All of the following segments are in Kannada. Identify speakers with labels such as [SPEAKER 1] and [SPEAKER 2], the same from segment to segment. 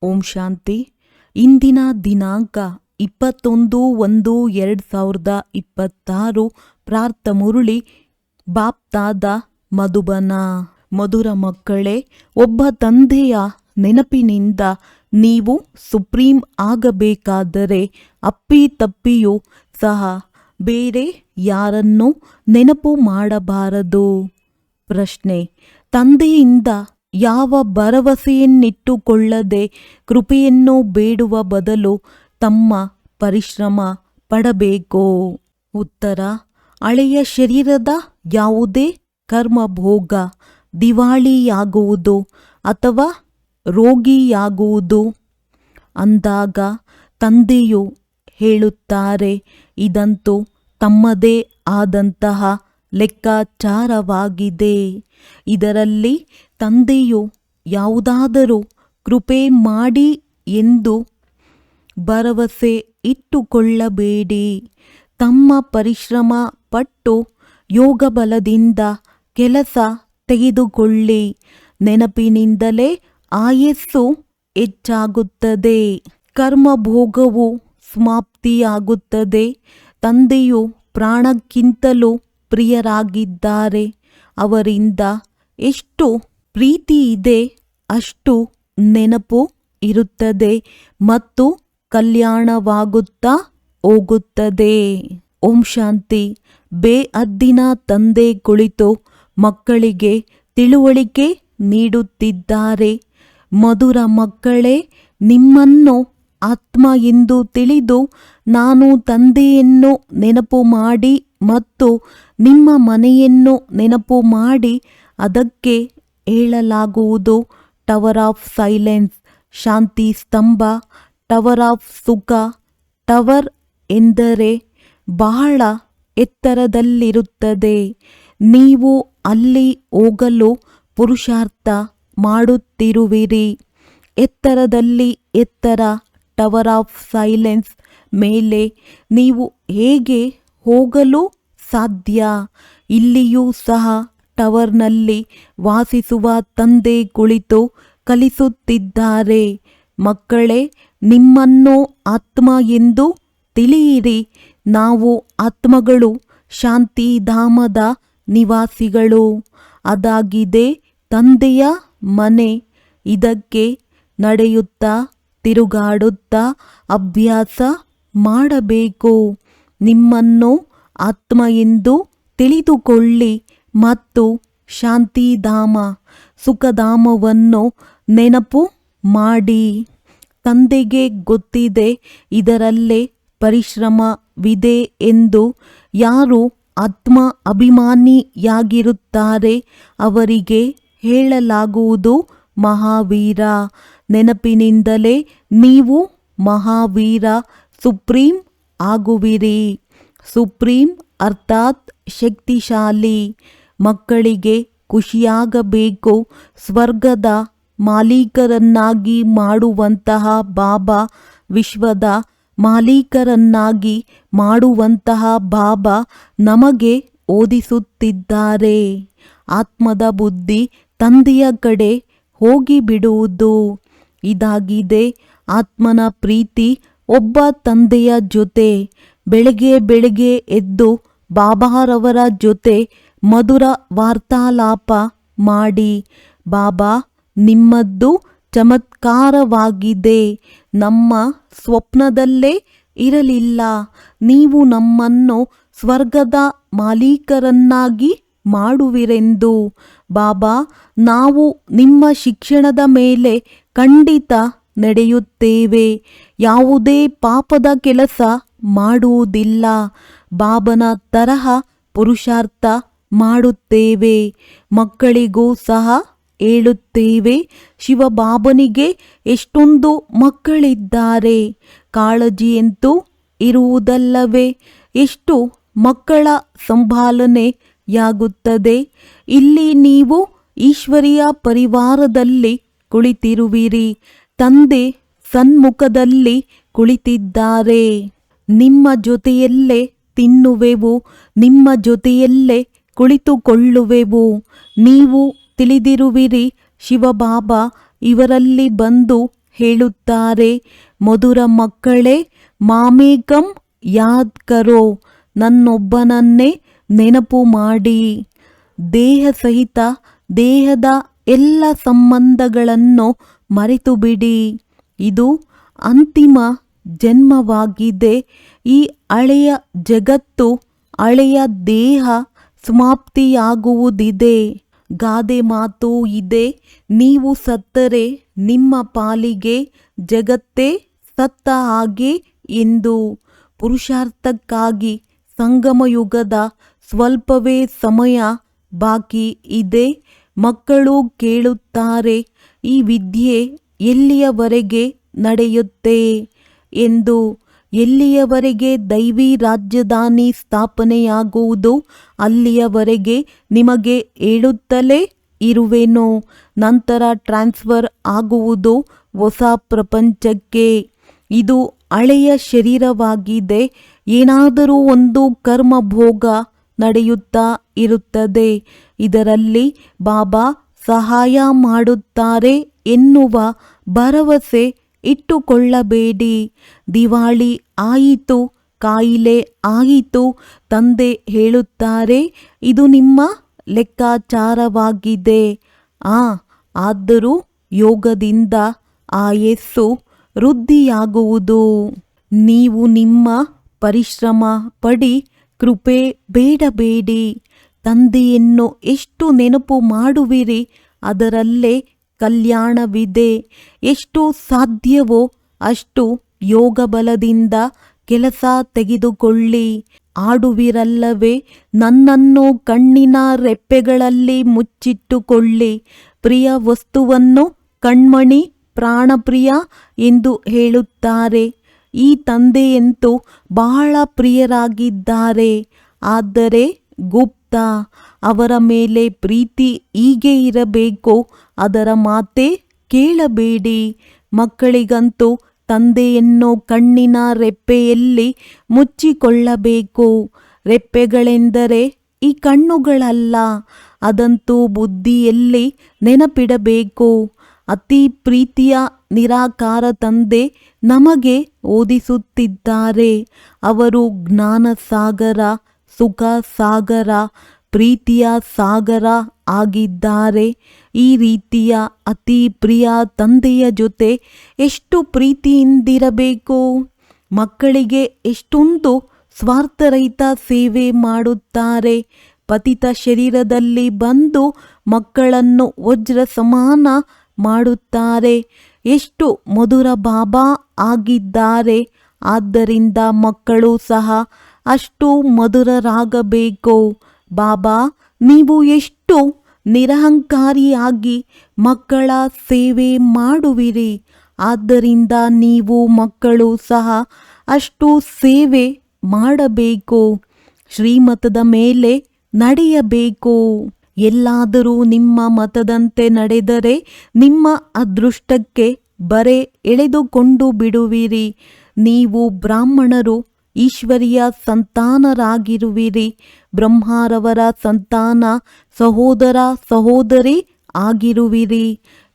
[SPEAKER 1] ಓಂ ಶಾಂತಿ. ಇಂದಿನ ದಿನಾಂಕ 21/1/2026. ಪ್ರಾರ್ಥ ಮುರುಳಿ ಬಾಪ್ತಾದ ಮಧುಬನ. ಮಧುರ ಮಕ್ಕಳೇ, ಒಬ್ಬ ತಂದೆಯ ನೆನಪಿನಿಂದ ನೀವು ಸುಪ್ರೀಂ ಆಗಬೇಕಾದರೆ ಅಪ್ಪಿತಪ್ಪಿಯೂ ಸಹ ಬೇರೆ ಯಾರನ್ನೂ ನೆನಪು ಮಾಡಬಾರದು. ಪ್ರಶ್ನೆ: ತಂದೆಯಿಂದ ಯಾವ ಭರವಸೆಯನ್ನಿಟ್ಟುಕೊಳ್ಳದೆ ಕೃಪೆಯನ್ನು ಬೇಡುವ ಬದಲು ತಮ್ಮ ಪರಿಶ್ರಮ ಪಡಬೇಕೋ? ಉತ್ತರ: ಹಳೆಯ ಶರೀರದ ಯಾವುದೇ ಕರ್ಮಭೋಗ ದಿವಾಳಿಯಾಗುವುದು ಅಥವಾ ರೋಗಿಯಾಗುವುದು. ಅಂದಾಗ ತಂದೆಯು ಹೇಳುತ್ತಾರೆ, ಇದಂತೂ ತಮ್ಮದೇ ಆದಂತಹ ಲೆಕ್ಕಾಚಾರವಾಗಿದೆ. ಇದರಲ್ಲಿ ತಂದೆಯು ಯಾವುದಾದರೂ ಕೃಪೆ ಮಾಡಿ ಎಂದು ಭರವಸೆ ಇಟ್ಟುಕೊಳ್ಳಬೇಡಿ. ತಮ್ಮ ಪರಿಶ್ರಮ ಪಟ್ಟು ಯೋಗಬಲದಿಂದ ಕೆಲಸ ತೆಗೆದುಕೊಳ್ಳಿ. ನೆನಪಿನಿಂದಲೇ ಆಯಸ್ಸು ಹೆಚ್ಚಾಗುತ್ತದೆ, ಕರ್ಮಭೋಗವು ಸಮಾಪ್ತಿಯಾಗುತ್ತದೆ. ತಂದೆಯು ಪ್ರಾಣಕ್ಕಿಂತಲೂ ಪ್ರಿಯರಾಗಿದ್ದಾರೆ. ಅವರಿಂದ ಎಷ್ಟು ಪ್ರೀತಿ ಇದೆ ಅಷ್ಟು ನೆನಪು ಇರುತ್ತದೆ ಮತ್ತು ಕಲ್ಯಾಣವಾಗುತ್ತಾ ಹೋಗುತ್ತದೆ. ಓಂ ಶಾಂತಿ. ಬೇಹದ್ದಿನ ತಂದೆ ಕುಳಿತು ಮಕ್ಕಳಿಗೆ ತಿಳುವಳಿಕೆ ನೀಡುತ್ತಿದ್ದಾರೆ. ಮಧುರ ಮಕ್ಕಳೇ, ನಿಮ್ಮನ್ನು ಆತ್ಮ ಎಂದು ತಿಳಿದು ನಾನು ತಂದೆಯನ್ನು ನೆನಪು ಮಾಡಿ ಮತ್ತು ನಿಮ್ಮ ಮನೆಯನ್ನು ನೆನಪು ಮಾಡಿ. ಅದಕ್ಕೆ ಹೇಳಲಾಗುವುದು ಟವರ್ ಆಫ್ ಸೈಲೆನ್ಸ್, ಶಾಂತಿ ಸ್ತಂಭ, ಟವರ್ ಆಫ್ ಸುಖ. ಟವರ್ ಎಂದರೆ ಬಹಳ ಎತ್ತರದಲ್ಲಿರುತ್ತದೆ. ನೀವು ಅಲ್ಲಿ ಹೋಗಲು ಪುರುಷಾರ್ಥ ಮಾಡುತ್ತಿರುವಿರಿ. ಎತ್ತರದಲ್ಲಿ ಎತ್ತರ. ಟವರ್ ಆಫ್ ಸೈಲೆನ್ಸ್ ಮೇಲೆ ನೀವು ಹೇಗೆ ಹೋಗಲು ಸಾಧ್ಯ? ಇಲ್ಲಿಯೂ ಸಹ ಟವರ್ನಲ್ಲಿ ವಾಸಿಸುವ ತಂದೆ ಕುಳಿತು ಕಲಿಸುತ್ತಿದ್ದಾರೆ. ಮಕ್ಕಳೇ, ನಿಮ್ಮನ್ನು ಆತ್ಮ ಎಂದು ತಿಳಿಯಿರಿ. ನಾವು ಆತ್ಮಗಳು, ಶಾಂತಿಧಾಮದ ನಿವಾಸಿಗಳು. ಅದಾಗಿದೆ ತಂದೆಯ ಮನೆ. ಇದಕ್ಕೆ ನಡೆಯುತ್ತಾ ತಿರುಗಾಡುತ್ತಾ ಅಭ್ಯಾಸ ಮಾಡಬೇಕು. ನಿಮ್ಮನ್ನು ಆತ್ಮ ಎಂದು ತಿಳಿದುಕೊಳ್ಳಿ ಮತ್ತು ಶಾಂತಿಧಾಮ, ಸುಖಧಾಮವನ್ನು ನೆನಪು ಮಾಡಿ. ತಂದೆಗೆ ಗೊತ್ತಿದೆ ಇದರಲ್ಲೇ ಪರಿಶ್ರಮವಿದೆ ಎಂದು. ಯಾರು ಆತ್ಮ ಅಭಿಮಾನಿಯಾಗಿರುತ್ತಾರೆ ಅವರಿಗೆ ಹೇಳಲಾಗುವುದು ಮಹಾವೀರ. ನೆನಪಿನಿಂದಲೇ ನೀವು ಮಹಾವೀರ, ಸುಪ್ರೀಂ ಆಗುವಿರಿ. ಸುಪ್ರೀಂ ಅರ್ಥಾತ್ ಶಕ್ತಿಶಾಲಿ. ಮಕ್ಕಳಿಗೆ ಖುಷಿಯಾಗಬೇಕು. ಸ್ವರ್ಗದ ಮಾಲೀಕರನ್ನಾಗಿ ಮಾಡುವಂತಹ ಬಾಬಾ, ವಿಶ್ವದ ಮಾಲೀಕರನ್ನಾಗಿ ಮಾಡುವಂತಹ ಬಾಬಾ ನಮಗೆ ಓದಿಸುತ್ತಿದ್ದಾರೆ. ಆತ್ಮದ ಬುದ್ಧಿ ತಂದೆಯ ಕಡೆ ಹೋಗಿಬಿಡುವುದು. ಇದಾಗಿದೆ ಆತ್ಮನ ಪ್ರೀತಿ. ಒಬ್ಬ ತಂದೆಯ ಜೊತೆ ಬೆಳಗ್ಗೆ ಬೆಳಗ್ಗೆ ಎದ್ದು ಬಾಬಾರವರ ಜೊತೆ ಮಧುರ ವಾರ್ತಾಲಾಪ ಮಾಡಿ. ಬಾಬಾ, ನಿಮ್ಮದ್ದು ಚಮತ್ಕಾರವಾಗಿದೆ. ನಮ್ಮ ಸ್ವಪ್ನದಲ್ಲೇ ಇರಲಿಲ್ಲ. ನೀವು ನಮ್ಮನ್ನು ಸ್ವರ್ಗದ ಮಾಲೀಕರನ್ನಾಗಿ ಮಾಡುವಿರೆಂದು. ಬಾಬಾ, ನಾವು ನಿಮ್ಮ ಶಿಕ್ಷಣದ ಮೇಲೆ ಖಂಡಿತ ನಡೆಯುತ್ತೇವೆ. ಯಾವುದೇ ಪಾಪದ ಕೆಲಸ ಮಾಡುವುದಿಲ್ಲ. ಬಾಬನ ತರಹ ಪುರುಷಾರ್ಥ ಮಾಡುತ್ತೇವೆ. ಮಕ್ಕಳಿಗೂ ಸಹ ಹೇಳುತ್ತೇವೆ, ಶಿವಬಾಬನಿಗೆ ಎಷ್ಟೊಂದು ಮಕ್ಕಳಿದ್ದಾರೆ. ಕಾಳಜಿಯಂತೂ ಇರುವುದಲ್ಲವೇ? ಎಷ್ಟು ಮಕ್ಕಳ ಸಂಭಾಲನೆಯಾಗುತ್ತದೆ. ಇಲ್ಲಿ ನೀವು ಈಶ್ವರಿಯ ಪರಿವಾರದಲ್ಲಿ ಕುಳಿತಿರುವಿರಿ. ತಂದೆ ಸನ್ಮುಖದಲ್ಲಿ ಕುಳಿತಿದ್ದಾರೆ. ನಿಮ್ಮ ಜೊತೆಯಲ್ಲೇ ತಿನ್ನುವೆವು, ನಿಮ್ಮ ಜೊತೆಯಲ್ಲೇ ಕುಳಿತುಕೊಳ್ಳುವೆವು. ನೀವು ತಿಳಿದಿರುವಿರಿ, ಶಿವಬಾಬಾ ಇವರಲ್ಲಿ ಬಂದು ಹೇಳುತ್ತಾರೆ, ಮಧುರ ಮಕ್ಕಳೇ, ಮಾಮೇಕಂ ಯಾದ್ ಕರೋ, ನನ್ನೊಬ್ಬನನ್ನೇ ನೆನಪು ಮಾಡಿ. ದೇಹ ಸಹಿತ ದೇಹದ ಎಲ್ಲ ಸಂಬಂಧಗಳನ್ನು ಮರೆತು ಬಿಡಿ. ಇದು ಅಂತಿಮ ಜನ್ಮವಾಗಿದೆ. ಈ ಹಳೆಯ ಜಗತ್ತು, ಹಳೆಯ ದೇಹ ಸಮಾಪ್ತಿಯಾಗುವುದಿದೆ. ಗಾದೆ ಮಾತು ಇದೆ, ನೀವು ಸತ್ತರೆ ನಿಮ್ಮ ಪಾಲಿಗೆ ಜಗತ್ತೇ ಸತ್ತ ಹಾಗೆ ಎಂದು. ಪುರುಷಾರ್ಥಕ್ಕಾಗಿ ಸಂಗಮಯುಗದ ಸ್ವಲ್ಪವೇ ಸಮಯ ಬಾಕಿ ಇದೆ. ಮಕ್ಕಳು ಕೇಳುತ್ತಾರೆ, ಈ ವಿದ್ಯೆ ಎಲ್ಲಿಯವರೆಗೆ ನಡೆಯುತ್ತೆ ಎಂದು. ಎಲ್ಲಿಯವರೆಗೆ ದೈವಿ ರಾಜಧಾನಿ ಸ್ಥಾಪನೆಯಾಗುವುದು ಅಲ್ಲಿಯವರೆಗೆ ನಿಮಗೆ ಹೇಳುತ್ತಲೇ ಇರುವೆನು. ನಂತರ ಟ್ರಾನ್ಸ್ಫರ್ ಆಗುವುದು ಹೊಸ ಪ್ರಪಂಚಕ್ಕೆ. ಇದು ಹಳೆಯ ಶರೀರವಾಗಿದೆ. ಏನಾದರೂ ಒಂದು ಕರ್ಮಭೋಗ ನಡೆಯುತ್ತಾ ಇರುತ್ತದೆ. ಇದರಲ್ಲಿ ಬಾಬಾ ಸಹಾಯ ಮಾಡುತ್ತಾರೆ ಎನ್ನುವ ಭರವಸೆ ಇಟ್ಟುಕೊಳ್ಳಬೇಡಿ. ದಿವಾಳಿ ಆಯಿತು, ಕಾಯಿಲೆ ಆಯಿತು, ತಂದೆ ಹೇಳುತ್ತಾರೆ, ಇದು ನಿಮ್ಮ ಲೆಕ್ಕಾಚಾರವಾಗಿದೆ. ಆದರೂ ಯೋಗದಿಂದ ಆಯಸ್ಸು ವೃದ್ಧಿಯಾಗುವುದು. ನೀವು ನಿಮ್ಮ ಪರಿಶ್ರಮ ಪಡಿ, ಕೃಪೆ ಬೇಡಬೇಡಿ. ತಂದೆಯನ್ನು ಎಷ್ಟು ನೆನಪು ಮಾಡುವಿರಿ ಅದರಲ್ಲೇ ಕಲ್ಯಾಣವಿದೆ. ಎಷ್ಟು ಸಾಧ್ಯವೋ ಅಷ್ಟು ಯೋಗ ಬಲದಿಂದ ಕೆಲಸ ತೆಗೆದುಕೊಳ್ಳಿ. ಆಡುವಿರಲ್ಲವೇ, ನನ್ನನ್ನು ಕಣ್ಣಿನ ರೆಪ್ಪೆಗಳಲ್ಲಿ ಮುಚ್ಚಿಟ್ಟುಕೊಳ್ಳಿ. ಪ್ರಿಯ ವಸ್ತುವನ್ನು ಕಣ್ಮಣಿ ಪ್ರಾಣಪ್ರಿಯ ಎಂದು ಹೇಳುತ್ತಾರೆ. ಈ ತಂದೆಯಂತೂ ಬಹಳ ಪ್ರಿಯರಾಗಿದ್ದಾರೆ. ಆದರೆ ಗುಪ್ತ. ಅವರ ಮೇಲೆ ಪ್ರೀತಿ ಹೀಗೆ ಇರಬೇಕು, ಅದರ ಮಾತೇ ಕೇಳಬೇಡಿ. ಮಕ್ಕಳಿಗಂತೂ ತಂದೆಯನ್ನು ಕಣ್ಣಿನ ರೆಪ್ಪೆಯಲ್ಲಿ ಮುಚ್ಚಿಕೊಳ್ಳಬೇಕು. ರೆಪ್ಪೆಗಳೆಂದರೆ ಈ ಕಣ್ಣುಗಳಲ್ಲ, ಅದಂತೂ ಬುದ್ಧಿಯಲ್ಲಿ ನೆನಪಿಡಬೇಕು. ಅತಿ ಪ್ರೀತಿಯ ನಿರಾಕಾರ ತಂದೆ ನಮಗೆ ಓದಿಸುತ್ತಿದ್ದಾರೆ. ಅವರು ಜ್ಞಾನ ಸಾಗರ, ಸುಖ ಸಾಗರ, ಪ್ರೀತಿಯ ಸಾಗರ ಆಗಿದ್ದಾರೆ. ಈ ರೀತಿಯ ಅತಿ ಪ್ರಿಯ ತಂದೆಯ ಜೊತೆ ಎಷ್ಟು ಪ್ರೀತಿಯಿಂದಿರಬೇಕು. ಮಕ್ಕಳಿಗೆ ಎಷ್ಟೊಂದು ಸ್ವಾರ್ಥರಹಿತ ಸೇವೆ ಮಾಡುತ್ತಾರೆ. ಪತಿತ ಶರೀರದಲ್ಲಿ ಬಂದು ಮಕ್ಕಳನ್ನು ವಜ್ರ ಸಮಾನ ಮಾಡುತ್ತಾರೆ. ಎಷ್ಟು ಮಧುರ ಬಾಬಾ ಆಗಿದ್ದಾರೆ. ಆದ್ದರಿಂದ ಮಕ್ಕಳು ಸಹ ಅಷ್ಟು ಮಧುರರಾಗಬೇಕು. ಬಾಬಾ, ನೀವು ಎಷ್ಟು ನಿರಹಂಕಾರಿಯಾಗಿ ಮಕ್ಕಳ ಸೇವೆ ಮಾಡುವಿರಿ. ಆದ್ದರಿಂದ ನೀವು ಮಕ್ಕಳು ಸಹ ಅಷ್ಟು ಸೇವೆ ಮಾಡಬೇಕು. ಶ್ರೀಮತದ ಮೇಲೆ ನಡೆಯಬೇಕು. ಎಲ್ಲಾದರೂ ನಿಮ್ಮ ಮತದಂತೆ ನಡೆದರೆ ನಿಮ್ಮ ಅದೃಷ್ಟಕ್ಕೆ ಬರೆ ಎಳೆದುಕೊಂಡು ಬಿಡುವಿರಿ. ನೀವು ಬ್ರಾಹ್ಮಣರು ಈಶ್ವರಿಯ ಸಂತಾನರಾಗಿರುವಿರಿ. ಬ್ರಹ್ಮರವರ ಸಂತಾನ, ಸಹೋದರ ಸಹೋದರಿ ಆಗಿರುವಿರಿ.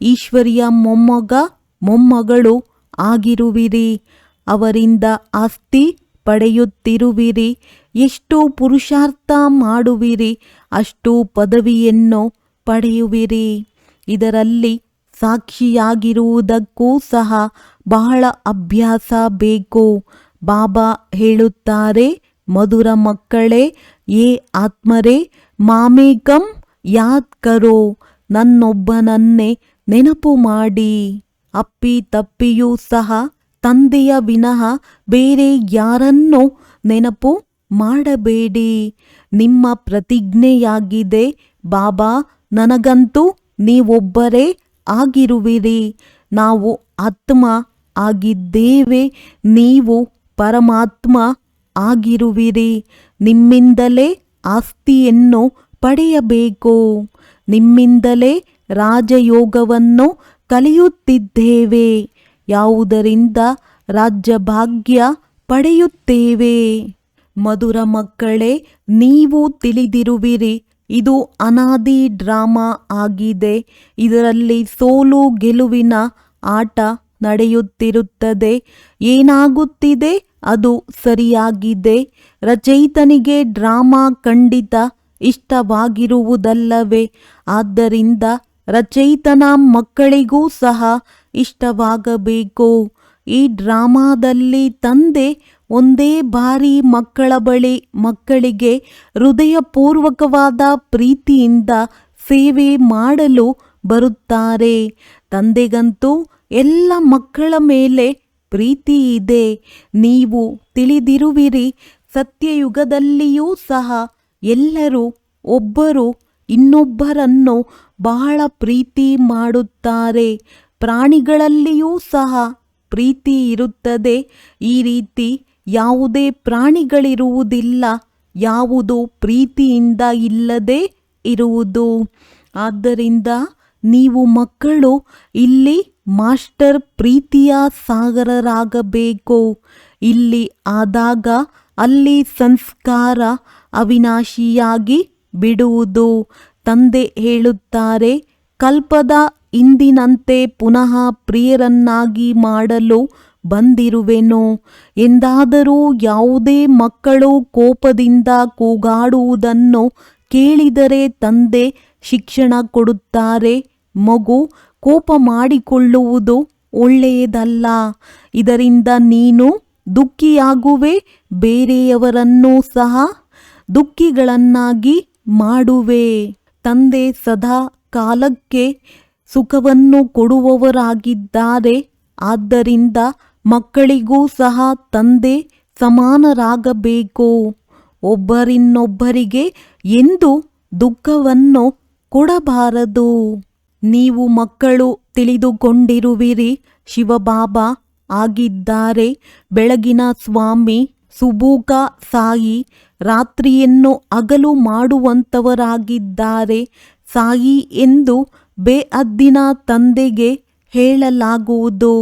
[SPEAKER 1] ಈಶ್ವರಿಯ ಮೊಮ್ಮಗ ಮೊಮ್ಮಗಳು ಆಗಿರುವಿರಿ. ಅವರಿಂದ ಆಸ್ತಿ ಪಡೆಯುತ್ತಿರುವಿರಿ. ಎಷ್ಟು ಪುರುಷಾರ್ಥ ಮಾಡುವಿರಿ ಅಷ್ಟು ಪದವಿಯನ್ನು ಪಡೆಯುವಿರಿ. ಇದರಲ್ಲಿ ಸಾಕ್ಷಿಯಾಗಿರುವುದಕ್ಕೂ ಸಹ ಬಹಳ ಅಭ್ಯಾಸ ಬೇಕು. ಬಾಬಾ ಹೇಳುತ್ತಾರೆ, ಮಧುರ ಮಕ್ಕಳೇ, ಏ ಆತ್ಮರೇ, ಮಾಮೇಕಂ ಯಾದ್ ಕರೋ, ನನ್ನೊಬ್ಬನನ್ನೇ ನೆನಪು ಮಾಡಿ. ಅಪ್ಪಿ ತಪ್ಪಿಯೂ ಸಹ ತಂದೆಯ ವಿನಃ ಬೇರೆ ಯಾರನ್ನೂ ನೆನಪು ಮಾಡಬೇಡಿ. ನಿಮ್ಮ ಪ್ರತಿಜ್ಞೆಯಾಗಿದೆ, ಬಾಬಾ, ನನಗಂತೂ ನೀವೊಬ್ಬರೇ ಆಗಿರುವಿರಿ. ನಾವು ಆತ್ಮ ಆಗಿದ್ದೇವೆ, ನೀವು ಪರಮಾತ್ಮ ಆಗಿರುವಿರಿ. ನಿಮ್ಮಿಂದಲೇ ಆಸ್ತಿಯನ್ನು ಪಡೆಯಬೇಕು. ನಿಮ್ಮಿಂದಲೇ ರಾಜಯೋಗವನ್ನು ಕಲಿಯುತ್ತಿದ್ದೇವೆ. ಯಾವುದರಿಂದ ರಾಜ್ಯಭಾಗ್ಯ ಪಡೆಯುತ್ತೇವೆ. ಮಧುರ ಮಕ್ಕಳೇ, ನೀವು ತಿಳಿದಿರುವಿರಿ, ಇದು ಅನಾದಿ ಡ್ರಾಮಾ ಆಗಿದೆ. ಇದರಲ್ಲಿ ಸೋಲು ಗೆಲುವಿನ ಆಟ ನಡೆಯುತ್ತಿರುತ್ತದೆ. ಏನಾಗುತ್ತಿದೆ ಅದು ಸರಿಯಾಗಿದೆ. ರಚಯಿತನಿಗೆ ಡ್ರಾಮಾ ಖಂಡಿತ ಇಷ್ಟವಾಗಿರುವುದಲ್ಲವೇ? ಆದ್ದರಿಂದ ರಚಯಿತನ ಮಕ್ಕಳಿಗೂ ಸಹ ಇಷ್ಟವಾಗಬೇಕು. ಈ ಡ್ರಾಮಾದಲ್ಲಿ ತಂದೆ ಒಂದೇ ಬಾರಿ ಮಕ್ಕಳಿಗೆ ಹೃದಯಪೂರ್ವಕವಾದ ಪ್ರೀತಿಯಿಂದ ಸೇವೆ ಮಾಡಲು ಬರುತ್ತಾರೆ. ತಂದೆಗಂತೂ ಎಲ್ಲ ಮಕ್ಕಳ ಮೇಲೆ ಪ್ರೀತಿ ಇದೆ. ನೀವು ತಿಳಿದಿರುವಿರಿ, ಸತ್ಯಯುಗದಲ್ಲಿಯೂ ಸಹ ಎಲ್ಲರೂ ಒಬ್ಬರು ಇನ್ನೊಬ್ಬರನ್ನು ಬಹಳ ಪ್ರೀತಿ ಮಾಡುತ್ತಾರೆ. ಪ್ರಾಣಿಗಳಲ್ಲಿಯೂ ಸಹ ಪ್ರೀತಿ ಇರುತ್ತದೆ. ಈ ರೀತಿ ಯಾವುದೇ ಪ್ರಾಣಿಗಳಿರುವುದಿಲ್ಲ ಯಾವುದು ಪ್ರೀತಿಯಿಂದ ಇಲ್ಲದೆ ಇರುವುದು. ಆದ್ದರಿಂದ ನೀವು ಮಕ್ಕಳು ಇಲ್ಲಿ ಮಾಸ್ಟರ್ ಪ್ರೀತಿಯ ಸಾಗರರಾಗಬೇಕು. ಇಲ್ಲಿ ಆದಾಗ ಅಲ್ಲಿ ಸಂಸ್ಕಾರ ಅವಿನಾಶಿಯಾಗಿ ಬಿಡುವುದು. ತಂದೆ ಹೇಳುತ್ತಾರೆ, ಕಲ್ಪದ ಇಂದಿನಂತೆ ಪುನಃ ಪ್ರಿಯರನ್ನಾಗಿ ಮಾಡಲು ಬಂದಿರುವೆನು. ಎಂದಾದರೂ ಯಾವುದೇ ಮಕ್ಕಳು ಕೋಪದಿಂದ ಕೂಗಾಡುವುದನ್ನು ಕೇಳಿದರೆ ತಂದೆ ಶಿಕ್ಷಣ ಕೊಡುತ್ತಾರೆ. ಮಗು, ಕೋಪ ಮಾಡಿಕೊಳ್ಳುವುದು ಒಳ್ಳೆಯದಲ್ಲ. ಇದರಿಂದ ನೀನು ದುಃಖಿಯಾಗುವೆ, ಬೇರೆಯವರನ್ನೂ ಸಹ ದುಃಖಿಗಳನ್ನಾಗಿ ಮಾಡುವೆ. ತಂದೆ ಸದಾ ಕಾಲಕ್ಕೆ ಸುಖವನ್ನು ಕೊಡುವವರಾಗಿದ್ದಾರೆ. ಆದ್ದರಿಂದ ಮಕ್ಕಳಿಗೂ ಸಹ ತಂದೆ ಸಮಾನರಾಗಬೇಕು. ಒಬ್ಬರಿನ್ನೊಬ್ಬರಿಗೆ ಎಂದು ದುಃಖವನ್ನು ಕೊಡಬಾರದು. ನೀವು ಮಕ್ಕಳು ತಿಳಿದುಕೊಂಡಿರುವಿರಿ, ಶಿವಬಾಬಾ ಆಗಿದ್ದಾರೆ ಬೆಳಗಿನ ಸ್ವಾಮಿ, ಸುಬೂಕ ಸಾಯಿ ರಾತ್ರಿಯನ್ನು ಹಗಲು ಮಾಡುವಂಥವರಾಗಿದ್ದಾರೆ. ಸಾಯಿ ಎಂದು ಬೇಅದ್ದಿನ ತಂದೆಗೆ ಹೇಳಲಾಗುವುದು.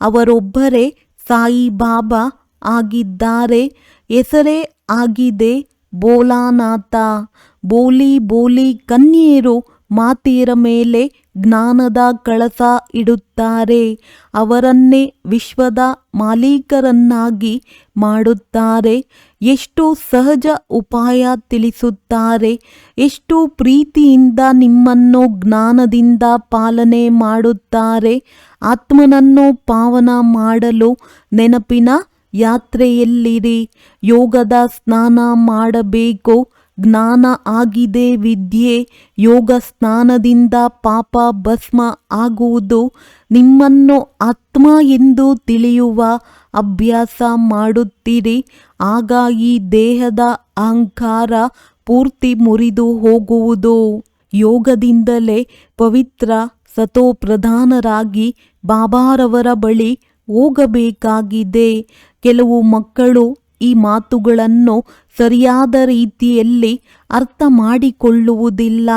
[SPEAKER 1] ಅವರೊಬ್ಬರೇ ಸಾಯಿಬಾಬಾ ಆಗಿದ್ದಾರೆ. ಹೆಸರೇ ಆಗಿದೆ ಬೋಲಾನಾಥ. ಬೋಲಿ ಬೋಲಿ ಕನ್ಯೆಯರು ಮಾತೆಯರ ಮೇಲೆ ಜ್ಞಾನದ ಕಳಸ ಇಡುತ್ತಾರೆ. ಅವರನ್ನೇ ವಿಶ್ವದ ಮಾಲೀಕರನ್ನಾಗಿ ಮಾಡುತ್ತಾರೆ. ಎಷ್ಟು ಸಹಜ ಉಪಾಯ ತಿಳಿಸುತ್ತಾರೆ. ಎಷ್ಟು ಪ್ರೀತಿಯಿಂದ ನಿಮ್ಮನ್ನು ಜ್ಞಾನದಿಂದ ಪಾಲನೆ ಮಾಡುತ್ತಾರೆ. ಆತ್ಮನನ್ನು ಪಾವನ ಮಾಡಲು ನೆನಪಿನ ಯಾತ್ರೆಯಲ್ಲಿರಿ. ಯೋಗದ ಸ್ನಾನ ಮಾಡಬೇಕು. ಜ್ಞಾನ ಆಗಿದೆ ವಿದ್ಯೆ. ಯೋಗ ಸ್ನಾನದಿಂದ ಪಾಪ ಭಸ್ಮ ಆಗುವುದು. ನಿಮ್ಮನ್ನು ಆತ್ಮ ಎಂದು ತಿಳಿಯುವ ಅಭ್ಯಾಸ ಮಾಡುತ್ತೀರಿ. ಆಗ ಈ ದೇಹದ ಅಹಂಕಾರ ಪೂರ್ತಿ ಮುರಿದು ಹೋಗುವುದು. ಯೋಗದಿಂದಲೇ ಪವಿತ್ರ ಸತೋಪ್ರಧಾನರಾಗಿ ಬಾಬಾರವರ ಬಳಿ ಹೋಗಬೇಕಾಗಿದೆ. ಕೆಲವು ಮಕ್ಕಳು ಈ ಮಾತುಗಳನ್ನು ಸರಿಯಾದ ರೀತಿಯಲ್ಲಿ ಅರ್ಥ ಮಾಡಿಕೊಳ್ಳುವುದಿಲ್ಲ.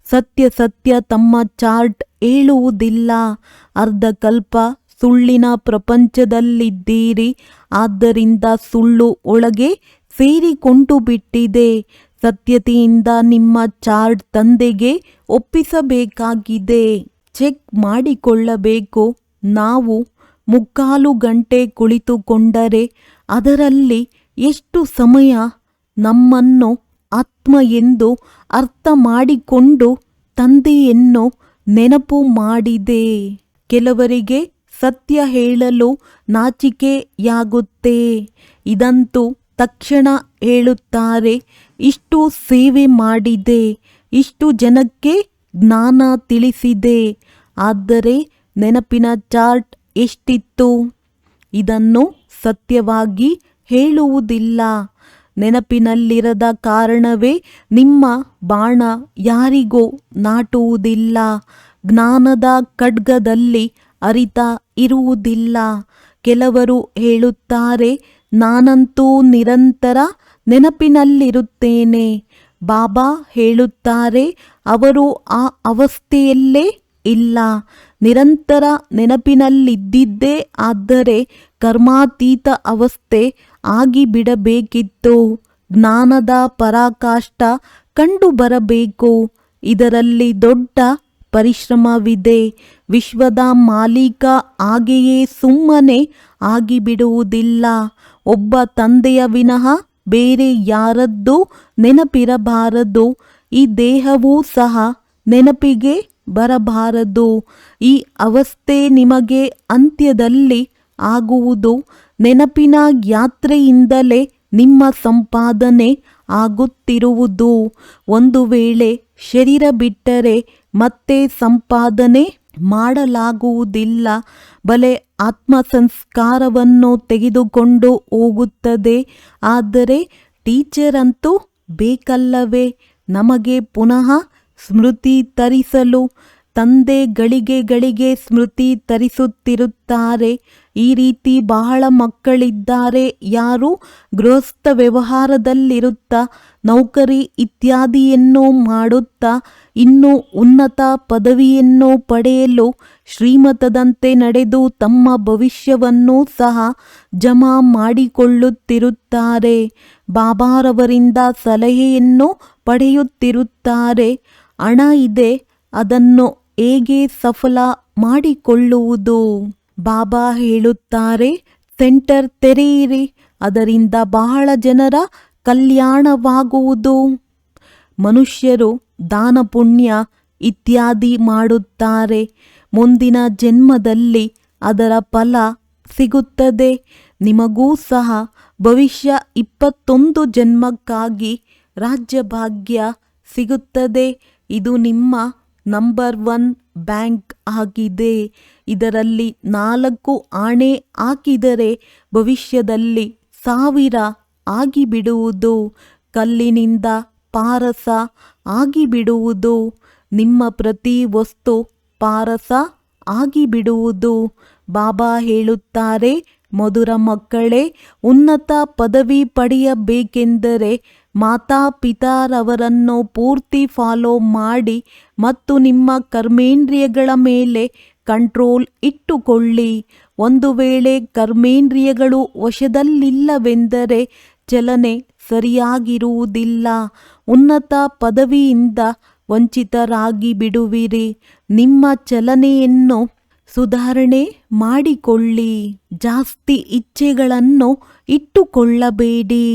[SPEAKER 1] ಸತ್ಯ ತಮ್ಮ ಚಾರ್ಟ್ ಹೇಳುವುದಿಲ್ಲ. ಅರ್ಧಕಲ್ಪ ಸುಳ್ಳಿನ ಪ್ರಪಂಚದಲ್ಲಿದ್ದೀರಿ. ಆದ್ದರಿಂದ ಸುಳ್ಳು ಒಳಗೆ ಸೇರಿಕೊಂಡು ಬಿಟ್ಟಿದೆ. ಸತ್ಯತೆಯಿಂದ ನಿಮ್ಮ ಚಾರ್ಟ್ ತಂದೆಗೆ ಒಪ್ಪಿಸಬೇಕಾಗಿದೆ. ಚೆಕ್ ಮಾಡಿಕೊಳ್ಳಬೇಕು. ನಾವು 3/4 ಗಂಟೆ ಕುಳಿತುಕೊಂಡರೆ ಅದರಲ್ಲಿ ಎಷ್ಟು ಸಮಯ ನಮ್ಮನ್ನು ಆತ್ಮ ಎಂದು ಅರ್ಥ ಮಾಡಿಕೊಂಡು ತಂದೆಯನ್ನು ನೆನಪು ಮಾಡಿದೆ. ಕೆಲವರಿಗೆ ಸತ್ಯ ಹೇಳಲು ನಾಚಿಕೆಯಾಗುತ್ತೆ. ಇದಂತೂ ತಕ್ಷಣ ಹೇಳುತ್ತಾರೆ, ಇಷ್ಟು ಸೇವೆ ಮಾಡಿದೆ, ಇಷ್ಟು ಜನಕ್ಕೆ ಜ್ಞಾನ ತಿಳಿಸಿದೆ. ಆದರೆ ನೆನಪಿನ ಚಾರ್ಟ್ ಎಷ್ಟಿತ್ತು? ಇದನ್ನು ಸತ್ಯವಾಗಿ ಹೇಳುವುದಿಲ್ಲ. ನೆನಪಿನಲ್ಲಿರದ ಕಾರಣವೇ ನಿಮ್ಮ ಬಾಣ ಯಾರಿಗೂ ನಾಟುವುದಿಲ್ಲ. ಜ್ಞಾನದ ಖಡ್ಗದಲ್ಲಿ ಅರಿತ ಇರುವುದಿಲ್ಲ. ಕೆಲವರು ಹೇಳುತ್ತಾರೆ, ನಾನಂತೂ ನಿರಂತರ ನೆನಪಿನಲ್ಲಿರುತ್ತೇನೆ. ಬಾಬಾ ಹೇಳುತ್ತಾರೆ, ಅವರು ಆ ಅವಸ್ಥೆಯಲ್ಲೇ ಇಲ್ಲ. ನಿರಂತರ ನೆನಪಿನಲ್ಲಿದ್ದಿದ್ದೇ ಆದರೆ ಕರ್ಮಾತೀತ ಅವಸ್ಥೆ ಆಗಿಬಿಡಬೇಕಿತ್ತು. ಜ್ಞಾನದ ಪರಾಕಾಷ್ಠ ಕಂಡು ಬರಬೇಕು. ಇದರಲ್ಲಿ ದೊಡ್ಡ ಪರಿಶ್ರಮವಿದೆ. ವಿಶ್ವದ ಮಾಲೀಕ ಹಾಗೆಯೇ ಸುಮ್ಮನೆ ಆಗಿಬಿಡುವುದಿಲ್ಲ. ಒಬ್ಬ ತಂದೆಯ ವಿನಃ ಬೇರೆ ಯಾರದ್ದೂ ನೆನಪಿರಬಾರದು. ಈ ದೇಹವೂ ಸಹ ನೆನಪಿಗೆ ಬರಬಾರದು. ಈ ಅವಸ್ಥೆ ನಿಮಗೆ ಅಂತ್ಯದಲ್ಲಿ ಆಗುವುದು. ನೆನಪಿನ ಯಾತ್ರೆಯಿಂದಲೇ ನಿಮ್ಮ ಸಂಪಾದನೆ ಆಗುತ್ತಿರುವುದು. ಒಂದು ವೇಳೆ ಶರೀರ ಬಿಟ್ಟರೆ ಮತ್ತೆ ಸಂಪಾದನೆ ಮಾಡಲಾಗುವುದಿಲ್ಲ. ಬಲೆ ಆತ್ಮ ಸಂಸ್ಕಾರವನ್ನು ತೆಗೆದುಕೊಂಡು ಹೋಗುತ್ತದೆ. ಆದರೆ ಟೀಚರ್ ಅಂತೂ ಬೇಕಲ್ಲವೇ ನಮಗೆ ಪುನಃ ಸ್ಮೃತಿ ತರಿಸಲು? ತಂದೆ ಗಳಿಗೆ ಸ್ಮೃತಿ ತರಿಸುತ್ತಿರುತ್ತಾರೆ. ಈ ರೀತಿ ಬಹಳ ಮಕ್ಕಳಿದ್ದಾರೆ. ಯಾರು ಗೃಹಸ್ಥ ವ್ಯವಹಾರದಲ್ಲಿರುತ್ತಾ ನೌಕರಿ ಇತ್ಯಾದಿಯನ್ನು ಮಾಡುತ್ತಾ ಇನ್ನೂ ಉನ್ನತ ಪದವಿಯನ್ನು ಪಡೆಯಲು ಶ್ರೀಮತದಂತೆ ನಡೆದು ತಮ್ಮ ಭವಿಷ್ಯವನ್ನು ಸಹ ಜಮಾ ಮಾಡಿಕೊಳ್ಳುತ್ತಿರುತ್ತಾರೆ. ಬಾಬಾರವರಿಂದ ಸಲಹೆಯನ್ನು ಪಡೆಯುತ್ತಿರುತ್ತಾರೆ. ಹಣ ಇದೆ, ಅದನ್ನು ಹೇಗೆ ಸಫಲ ಮಾಡಿಕೊಳ್ಳುವುದು? ಬಾಬಾ ಹೇಳುತ್ತಾರೆ, ಸೆಂಟರ್ ತೆರೆಯಿರಿ, ಅದರಿಂದ ಬಹಳ ಜನರ ಕಲ್ಯಾಣವಾಗುವುದು. ಮನುಷ್ಯರು ದಾನ ಪುಣ್ಯ ಇತ್ಯಾದಿ ಮಾಡುತ್ತಾರೆ. ಮುಂದಿನ ಜನ್ಮದಲ್ಲಿ ಅದರ ಫಲ ಸಿಗುತ್ತದೆ. ನಿಮಗೂ ಸಹ ಭವಿಷ್ಯ 21 ಜನ್ಮಕ್ಕಾಗಿ ರಾಜ್ಯಭಾಗ್ಯ ಸಿಗುತ್ತದೆ. ಇದು ನಿಮ್ಮ ನಂಬರ್ 1 ಬ್ಯಾಂಕ್ ಆಗಿದೆ. ಇದರಲ್ಲಿ 4 ಆಣೆ ಹಾಕಿದರೆ ಭವಿಷ್ಯದಲ್ಲಿ 1000 ಆಗಿಬಿಡುವುದು. ಕಲ್ಲಿನಿಂದ ಪಾರಸ ಆಗಿಬಿಡುವುದು. ನಿಮ್ಮ ಪ್ರತಿ ವಸ್ತು ಪಾರಸ ಆಗಿಬಿಡುವುದು. ಬಾಬಾ ಹೇಳುತ್ತಾರೆ, ಮಧುರ ಮಕ್ಕಳೇ, ಉನ್ನತ ಪದವಿ ಪಡೆಯಬೇಕೆಂದರೆ ಮಾತಾಪಿತಾರವರನ್ನು ಪೂರ್ತಿ ಫಾಲೋ ಮಾಡಿ ಮತ್ತು ನಿಮ್ಮ ಕರ್ಮೇಂದ್ರಿಯಗಳ ಮೇಲೆ ಕಂಟ್ರೋಲ್ ಇಟ್ಟುಕೊಳ್ಳಿ. ಒಂದು ವೇಳೆ ಕರ್ಮೇಂದ್ರಿಯಗಳು ವಶದಲ್ಲಿಲ್ಲವೆಂದರೆ ಚಲನೆ ಸರಿಯಾಗಿರುವುದಿಲ್ಲ. ಉನ್ನತ ಪದವಿಯಿಂದ ವಂಚಿತರಾಗಿ ಬಿಡುವಿರಿ. ನಿಮ್ಮ ಚಲನೆಯನ್ನು ಸುಧಾರಣೆ ಮಾಡಿಕೊಳ್ಳಿ. ಜಾಸ್ತಿ ಇಚ್ಛೆಗಳನ್ನು ಇಟ್ಟುಕೊಳ್ಳಬೇಡಿ.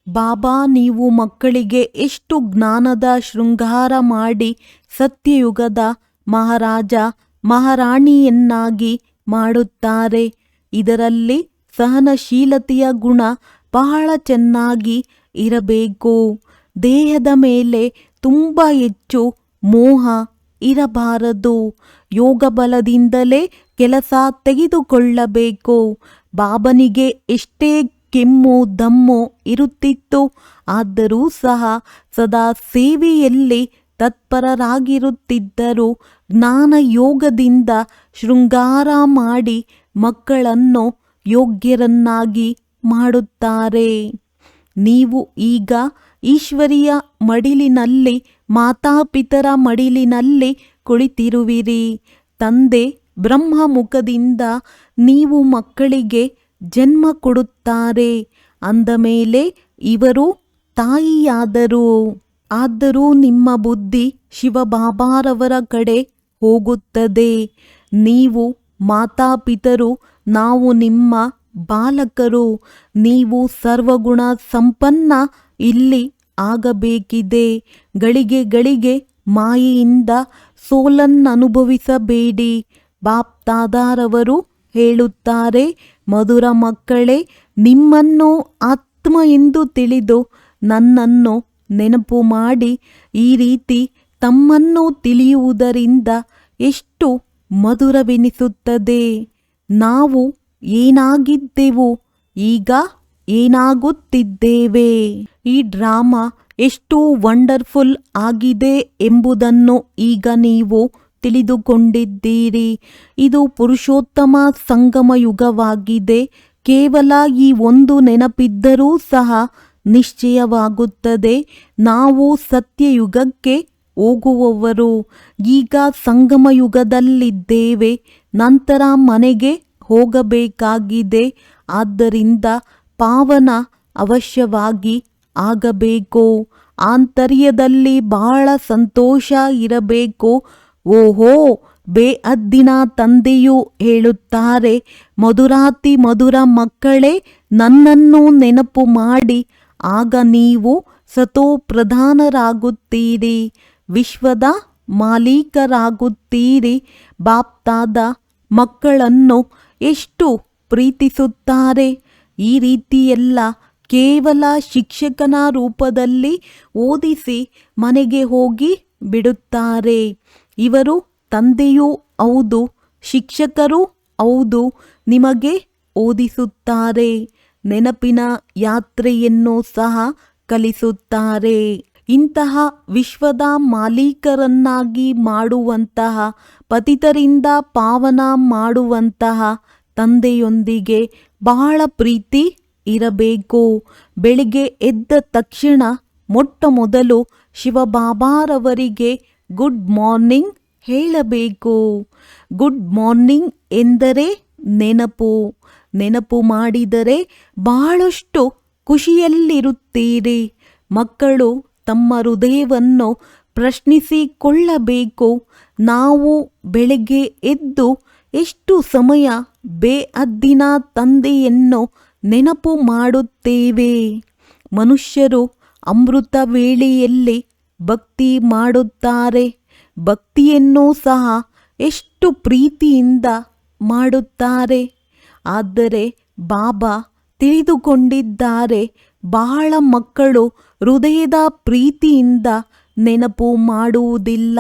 [SPEAKER 1] ಬಾಬಾ ನೀವು ಮಕ್ಕಳಿಗೆ ಎಷ್ಟು ಜ್ಞಾನದ ಶೃಂಗಾರ ಮಾಡಿ ಸತ್ಯಯುಗದ ಮಹಾರಾಜ ಮಹಾರಾಣಿಯನ್ನಾಗಿ ಮಾಡುತ್ತಾರೆ. ಇದರಲ್ಲಿ ಸಹನಶೀಲತೆಯ ಗುಣ ಬಹಳ ಚೆನ್ನಾಗಿ ಇರಬೇಕು. ದೇಹದ ಮೇಲೆ ತುಂಬ ಹೆಚ್ಚು ಮೋಹ ಇರಬಾರದು. ಯೋಗ ಬಲದಿಂದಲೇ ಕೆಲಸ ತೆಗೆದುಕೊಳ್ಳಬೇಕು. ಬಾಬನಿಗೆ ಎಷ್ಟೇ ಕೆಮ್ಮು ದಮ್ಮು ಇರುತ್ತಿತ್ತು, ಆದರೂ ಸಹ ಸದಾ ಸೇವೆಯಲ್ಲಿ ತತ್ಪರರಾಗಿರುತ್ತಿದ್ದರು. ಜ್ಞಾನ ಯೋಗದಿಂದ ಶೃಂಗಾರ ಮಾಡಿ ಮಕ್ಕಳನ್ನು ಯೋಗ್ಯರನ್ನಾಗಿ ಮಾಡುತ್ತಾರೆ. ನೀವು ಈಗ ಈಶ್ವರಿಯ ಮಡಿಲಿನಲ್ಲಿ ಮಾತಾಪಿತರ ಮಡಿಲಿನಲ್ಲಿ ಕುಳಿತಿರುವಿರಿ. ತಂದೆ ಬ್ರಹ್ಮಮುಖದಿಂದ ನೀವು ಮಕ್ಕಳಿಗೆ ಜನ್ಮ ಕೊಡುತ್ತಾರೆ. ಅಂದ ಮೇಲೆ ಇವರು ತಾಯಿಯಾದರು. ಆದರೂ ನಿಮ್ಮ ಬುದ್ಧಿ ಶಿವಬಾಬಾರವರ ಕಡೆ ಹೋಗುತ್ತದೆ. ನೀವು ಮಾತಾಪಿತರು, ನಾವು ನಿಮ್ಮ ಬಾಲಕರು. ನೀವು ಸರ್ವಗುಣ ಸಂಪನ್ನ ಇಲ್ಲಿ ಆಗಬೇಕಿದೆ. ಗಳಿಗೆ ಮಾಯೆಯಿಂದ ಸೋಲನ್ನನುಭವಿಸಬೇಡಿ. ಬಾಪ್ ದಾದಾರವರು ಹೇಳುತ್ತಾರೆ, ಮಧುರ ಮಕ್ಕಳೇ, ನಿಮ್ಮನ್ನು ಆತ್ಮ ಎಂದು ತಿಳಿದು ನನ್ನನ್ನು ನೆನಪು ಮಾಡಿ ಈ ರೀತಿ ತಮ್ಮನ್ನು ತಿಳಿಯುವುದರಿಂದ ಎಷ್ಟು ಮಧುರವೆನಿಸುತ್ತದೆ. ನಾವು ಏನಾಗಿದ್ದೆವು, ಈಗ ಏನಾಗುತ್ತಿದ್ದೇವೆ. ಈ ಡ್ರಾಮಾ ಎಷ್ಟು ವಂಡರ್ಫುಲ್ ಆಗಿದೆ ಎಂಬುದನ್ನು ಈಗ ನೀವು ತಿಳಿದುಕೊಂಡಿದ್ದೀರಿ. ಇದು ಪುರುಷೋತ್ತಮ ಸಂಗಮ ಯುಗವಾಗಿದೆ. ಕೇವಲ ಈ ಒಂದು ನೆನಪಿದ್ದರೂ ಸಹ ನಿಶ್ಚಯವಾಗುತ್ತದೆ, ನಾವು ಸತ್ಯಯುಗಕ್ಕೆ ಹೋಗುವವರು. ಈಗ ಸಂಗಮ ಯುಗದಲ್ಲಿದ್ದೇವೆ, ನಂತರ ಮನೆಗೆ ಹೋಗಬೇಕಾಗಿದೆ. ಆದ್ದರಿಂದ ಪಾವನ ಅವಶ್ಯವಾಗಿ ಆಗಬೇಕು. ಆಂತರ್ಯದಲ್ಲಿ ಬಹಳ ಸಂತೋಷ ಇರಬೇಕು. ಓಹೋ, ಬೇಅದ್ದಿನ ತಂದೆಯು ಹೇಳುತ್ತಾರೆ, ಮಧುರಾತಿ ಮಧುರ ಮಕ್ಕಳೇ, ನನ್ನನ್ನು ನೆನಪು ಮಾಡಿ, ಆಗ ನೀವು ಸತೋ ಪ್ರಧಾನರಾಗುತ್ತೀರಿ, ವಿಶ್ವದ ಮಾಲೀಕರಾಗುತ್ತೀರಿ. ಬಾಪ್ತಾದ ಮಕ್ಕಳನ್ನು ಎಷ್ಟು ಪ್ರೀತಿಸುತ್ತಾರೆ. ಈ ರೀತಿಯೆಲ್ಲ ಕೇವಲ ಶಿಕ್ಷಕನ ರೂಪದಲ್ಲಿ ಓದಿಸಿ ಮನೆಗೆ ಹೋಗಿ ಬಿಡುತ್ತಾರೆ. ಇವರು ತಂದೆಯೂ ಹೌದು, ಶಿಕ್ಷಕರೂ ಹೌದು, ನಿಮಗೆ ಓದಿಸುತ್ತಾರೆ, ನೆನಪಿನ ಯಾತ್ರೆಯನ್ನು ಸಹ ಕಲಿಸುತ್ತಾರೆ. ಇಂತಹ ವಿಶ್ವದ ಮಾಲೀಕರನ್ನಾಗಿ ಮಾಡುವಂತಹ, ಪತಿತರಿಂದ ಪಾವನ ಮಾಡುವಂತಹ ತಂದೆಯೊಂದಿಗೆ ಬಹಳ ಪ್ರೀತಿ ಇರಬೇಕು. ಬೆಳಿಗ್ಗೆ ಎದ್ದ ತಕ್ಷಣ ಮೊಟ್ಟ ಮೊದಲು ಶಿವಬಾಬಾರವರಿಗೆ ಗುಡ್ ಮಾರ್ನಿಂಗ್ ಹೇಳಬೇಕು. ಗುಡ್ ಮಾರ್ನಿಂಗ್ ಎಂದರೆ ನೆನಪು. ನೆನಪು ಮಾಡಿದರೆ ಬಹಳಷ್ಟು ಖುಷಿಯಲ್ಲಿರುತ್ತೀರಿ. ಮಕ್ಕಳು ತಮ್ಮ ಹೃದಯವನ್ನು ಪ್ರಶ್ನಿಸಿಕೊಳ್ಳಬೇಕು, ನಾವು ಬೆಳಗ್ಗೆ ಎದ್ದು ಎಷ್ಟು ಸಮಯ ಬೇಅದ್ದಿನ ತಂದೆಯನ್ನು ನೆನಪು ಮಾಡುತ್ತೇವೆ. ಮನುಷ್ಯರು ಅಮೃತ ವೇಳೆಯಲ್ಲಿ ಭಕ್ತಿ ಮಾಡುತ್ತಾರೆ. ಭಕ್ತಿಯನ್ನು ಸಹ ಎಷ್ಟು ಪ್ರೀತಿಯಿಂದ ಮಾಡುತ್ತಾರೆ. ಆದರೆ ಬಾಬಾ ತಿಳಿದುಕೊಂಡಿದ್ದಾರೆ, ಬಹಳ ಮಕ್ಕಳು ಹೃದಯದ ಪ್ರೀತಿಯಿಂದ ನೆನಪು ಮಾಡುವುದಿಲ್ಲ.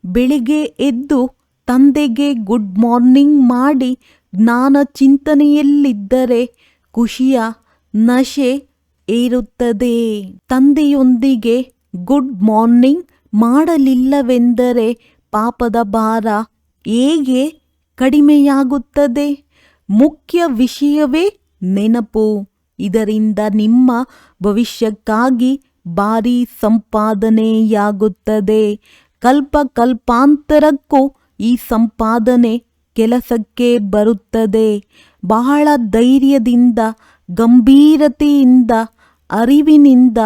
[SPEAKER 1] ಬೆಳಿಗ್ಗೆ ಎದ್ದು ತಂದೆಗೆ ಗುಡ್ ಮಾರ್ನಿಂಗ್ ಮಾಡಿ ಜ್ಞಾನ ಚಿಂತನೆಯಲ್ಲಿದ್ದರೆ ಖುಷಿಯ ನಶೆ ಏರುತ್ತದೆ. ತಂದೆಯೊಂದಿಗೆ ಗುಡ್ ಮಾರ್ನಿಂಗ್ ಮಾಡಲಿಲ್ಲವೆಂದರೆ ಪಾಪದ ಭಾರ ಹೇಗೆ ಕಡಿಮೆಯಾಗುತ್ತದೆ? ಮುಖ್ಯ ವಿಷಯವೇ ನೆನಪು. ಇದರಿಂದ ನಿಮ್ಮ ಭವಿಷ್ಯಕ್ಕಾಗಿ ಭಾರೀ ಸಂಪಾದನೆಯಾಗುತ್ತದೆ. ಕಲ್ಪ ಕಲ್ಪಾಂತರಕ್ಕೂ ಈ ಸಂಪಾದನೆ ಕೆಲಸಕ್ಕೆ ಬರುತ್ತದೆ. ಬಹಳ ಧೈರ್ಯದಿಂದ, ಗಂಭೀರತೆಯಿಂದ, ಅರಿವಿನಿಂದ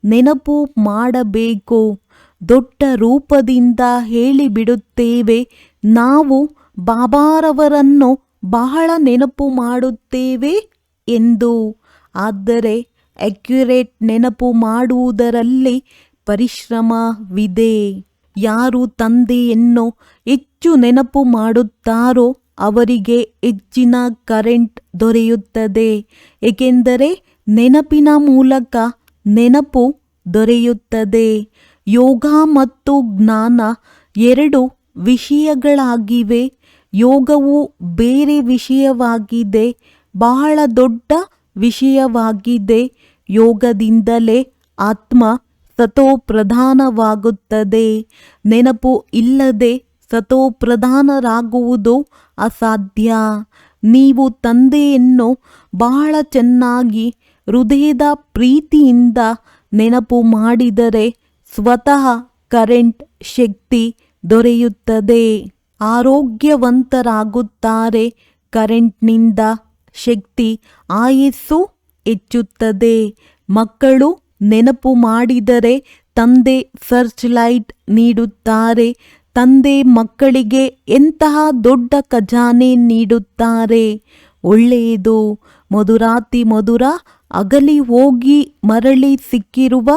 [SPEAKER 1] ನೆನಪು ಮಾಡಬೇಕು. ದೊಡ್ಡ ರೂಪದಿಂದ ಹೇಳಿಬಿಡುತ್ತೇವೆ, ನಾವು ಬಾಬಾರವರನ್ನು ಬಹಳ ನೆನಪು ಮಾಡುತ್ತೇವೆ ಎಂದು. ಆದರೆ ಅಕ್ಯುರೇಟ್ ನೆನಪು ಮಾಡುವುದರಲ್ಲಿ ಪರಿಶ್ರಮವಿದೆ. ಯಾರು ತಂದೆಯನ್ನು ಹೆಚ್ಚು ನೆನಪು ಮಾಡುತ್ತಾರೋ ಅವರಿಗೆ ಹೆಚ್ಚಿನ ಕರೆಂಟ್ ದೊರೆಯುತ್ತದೆ. ಏಕೆಂದರೆ ನೆನಪಿನ ಮೂಲಕ ನೆನಪು ದೊರೆಯುತ್ತದೆ. ಯೋಗ ಮತ್ತು ಜ್ಞಾನ ಎರಡು ವಿಷಯಗಳಾಗಿವೆ. ಯೋಗವು ಬೇರೆ ವಿಷಯವಾಗಿದೆ, ಬಹಳ ದೊಡ್ಡ ವಿಷಯವಾಗಿದೆ. ಯೋಗದಿಂದಲೇ ಆತ್ಮ ಸತೋಪ್ರಧಾನವಾಗುತ್ತದೆ. ನೆನಪು ಇಲ್ಲದೆ ಸತೋಪ್ರಧಾನರಾಗುವುದು ಅಸಾಧ್ಯ. ನೀವು ತಂದೆಯನ್ನು ಬಹಳ ಚೆನ್ನಾಗಿ ಹೃದಯದ ಪ್ರೀತಿಯಿಂದ ನೆನಪು ಮಾಡಿದರೆ ಸ್ವತಃ ಕರೆಂಟ್ ಶಕ್ತಿ ದೊರೆಯುತ್ತದೆ. ಆರೋಗ್ಯವಂತರಾಗುತ್ತಾರೆ. ಕರೆಂಟ್ನಿಂದ ಶಕ್ತಿ ಆಯಸ್ಸು ಹೆಚ್ಚುತ್ತದೆ. ಮಕ್ಕಳು ನೆನಪು ಮಾಡಿದರೆ ತಂದೆ ಸರ್ಚ್ ಲೈಟ್ ನೀಡುತ್ತಾರೆ. ತಂದೆ ಮಕ್ಕಳಿಗೆ ಎಂತಹ ದೊಡ್ಡ ಖಜಾನೆ ನೀಡುತ್ತಾರೆ. ಒಳ್ಳೆಯದು. ಮಧುರಾತಿ ಮಧುರ ಅಗಲಿ ಹೋಗಿ ಮರಳಿ ಸಿಕ್ಕಿರುವ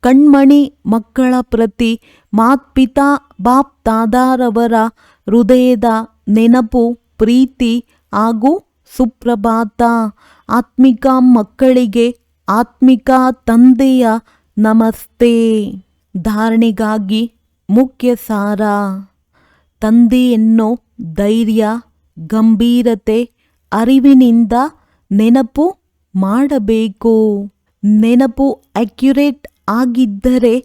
[SPEAKER 1] ಕಣ್ಮಣಿ ಮಕ್ಕಳ ಪ್ರತಿ ಮಾತ್ಪಿತಾ ಬಾಪ್ ತಾದಾರವರ ಹೃದಯದ ನೆನಪು, ಪ್ರೀತಿ ಹಾಗೂ ಸುಪ್ರಭಾತ. ಆತ್ಮಿಕ ಮಕ್ಕಳಿಗೆ ಆತ್ಮಿಕ ತಂದೆಯ ನಮಸ್ತೆ. ಧಾರಣೆಗಾಗಿ ಮುಖ್ಯ ಸಾರ. ತಂದೆಯನ್ನು ಧೈರ್ಯ, ಗಂಭೀರತೆ, ಅರಿವಿನಿಂದ ನೆನಪು ಮಾಡಬೇಕು. ನೆನಪು ಅಕ್ಯುರೇಟ್ ಆಗಿದ್ದರೆ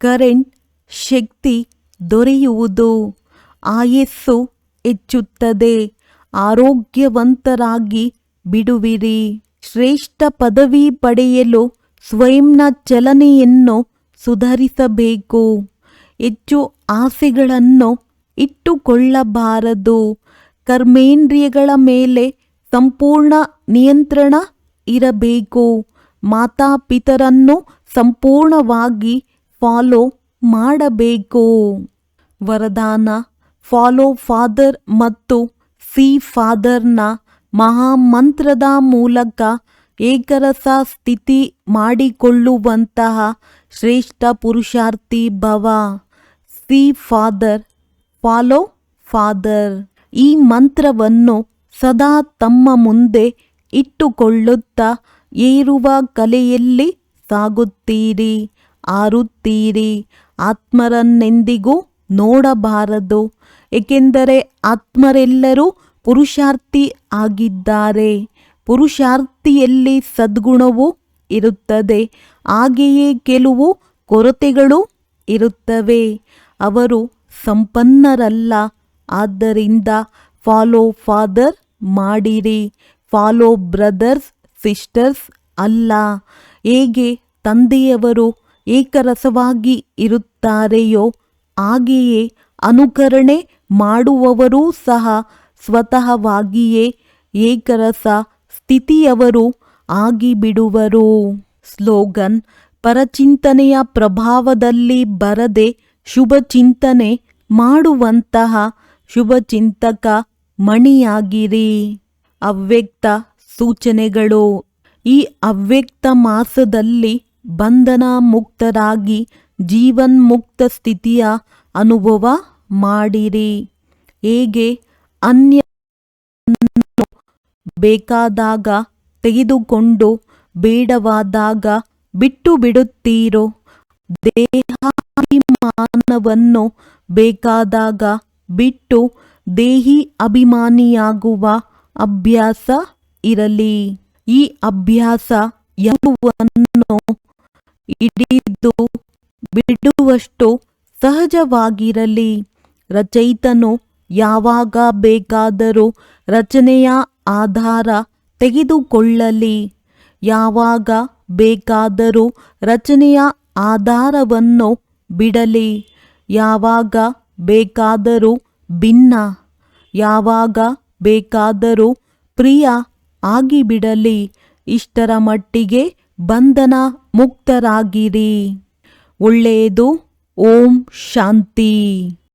[SPEAKER 1] ಕರೆಂಟ್ ಶಕ್ತಿ ದೊರೆಯುವುದು. ಆಯಸ್ಸು ಹೆಚ್ಚುತ್ತದೆ. ಆರೋಗ್ಯವಂತರಾಗಿ ಬಿಡುವಿರಿ. ಶ್ರೇಷ್ಠ ಪದವಿ ಪಡೆಯಲು ಸ್ವಯಂನ ಚಲನೆಯನ್ನು ಸುಧಾರಿಸಬೇಕು. ಹೆಚ್ಚು ಆಸೆಗಳನ್ನು ಇಟ್ಟುಕೊಳ್ಳಬಾರದು. ಕರ್ಮೇಂದ್ರಿಯಗಳ ಮೇಲೆ ಸಂಪೂರ್ಣ ನಿಯಂತ್ರಣ ಇರಬೇಕು. ಮಾತಾಪಿತರನ್ನು ಸಂಪೂರ್ಣವಾಗಿ ಫಾಲೋ ಮಾಡಬೇಕು. ವರದಾನ: ಫಾಲೋ ಫಾದರ್ ಮತ್ತು ಸಿ ಫಾದರ್ನ ಮಹಾಮಂತ್ರದ ಮೂಲಕ ಏಕರಸ ಸ್ಥಿತಿ ಮಾಡಿಕೊಳ್ಳುವಂತಹ ಶ್ರೇಷ್ಠ ಪುರುಷಾರ್ಥಿ ಭವ. C father, follow father. ಈ ಮಂತ್ರವನ್ನು ಸದಾ ತಮ್ಮ ಮುಂದೆ ಇಟ್ಟುಕೊಳ್ಳುತ್ತಾ ಏರುವ ಕಲೆಯಲ್ಲಿ ಸಾಗುತ್ತೀರಿ, ಆರುತ್ತೀರಿ. ಆತ್ಮರನ್ನೆಂದಿಗೂ ನೋಡಬಾರದು, ಏಕೆಂದರೆ ಆತ್ಮರೆಲ್ಲರೂ ಪುರುಷಾರ್ಥಿ ಆಗಿದ್ದಾರೆ. ಪುರುಷಾರ್ಥಿಯಲ್ಲಿ ಸದ್ಗುಣವೂ ಇರುತ್ತದೆ, ಹಾಗೆಯೇ ಕೆಲವು ಕೊರತೆಗಳು ಇರುತ್ತವೆ. ಅವರು ಸಂಪನ್ನರಲ್ಲ. ಆದ್ದರಿಂದ ಫಾಲೋ ಫಾದರ್ ಮಾಡಿರಿ, ಫಾಲೋ ಬ್ರದರ್ಸ್ ಸಿಸ್ಟರ್ಸ್ ಅಲ್ಲ. ಹೇಗೆ ತಂದೆಯವರು ಏಕರಸವಾಗಿ ಇರುತ್ತಾರೆಯೋ ಹಾಗೆಯೇ ಅನುಕರಣೆ ಮಾಡುವವರೂ ಸಹ ಸ್ವತಃವಾಗಿಯೇ ಏಕರಸ ಸ್ಥಿತಿಯವರು ಆಗಿಬಿಡುವರು. ಸ್ಲೋಗನ್: ಪರಚಿಂತನೆಯ ಪ್ರಭಾವದಲ್ಲಿ ಬರದೆ ಶುಭಚಿಂತನೆ ಮಾಡುವಂತಹ ಶುಭಚಿಂತಕ ಮಣಿಯಾಗಿರಿ. ಅವ್ಯಕ್ತ ಸೂಚನೆಗಳು: ಈ ಅವ್ಯಕ್ತ ಮಾಸದಲ್ಲಿ ಬಂಧನ ಮುಕ್ತರಾಗಿ ಜೀವನ್ಮುಕ್ತ ಸ್ಥಿತಿಯ ಅನುಭವ ಮಾಡಿರಿ. ಹೇಗೆ ಅನ್ಯವನ್ನು ಬೇಕಾದಾಗ ತೆಗೆದುಕೊಂಡು ಬೇಡವಾದಾಗ ಬಿಟ್ಟು ಬಿಡುತ್ತೀರೋ, ದೇಹಾಭಿಮಾನವನ್ನು ಬೇಕಾದಾಗ ಬಿಟ್ಟು ದೇಹಿ ಅಭಿಮಾನಿಯಾಗುವ ಅಭ್ಯಾಸ ಇರಲಿ. ಈ ಅಭ್ಯಾಸ ಯಾವುವನ್ನು ಹಿಡಿದು ಬಿಡುವಷ್ಟು ಸಹಜವಾಗಿರಲಿ. ರಚಯಿತನು ಯಾವಾಗ ಬೇಕಾದರೂ ರಚನೆಯ ಆಧಾರ ತೆಗೆದುಕೊಳ್ಳಲಿ, ಯಾವಾಗ ಬೇಕಾದರೂ ರಚನೆಯ ಆಧಾರವನ್ನು ಬಿಡಲಿ, ಯಾವಾಗ ಬೇಕಾದರೂ ಭಿನ್ನ, ಯಾವಾಗ ಬೇಕಾದರೂ ಪ್ರಿಯ ಆಗಿಬಿಡಲಿ. ಇಷ್ಟರ ಮಟ್ಟಿಗೆ ಬಂಧನ ಮುಕ್ತರಾಗಿರಿ. ಒಳ್ಳೆಯದು. ಓಂ ಶಾಂತಿ.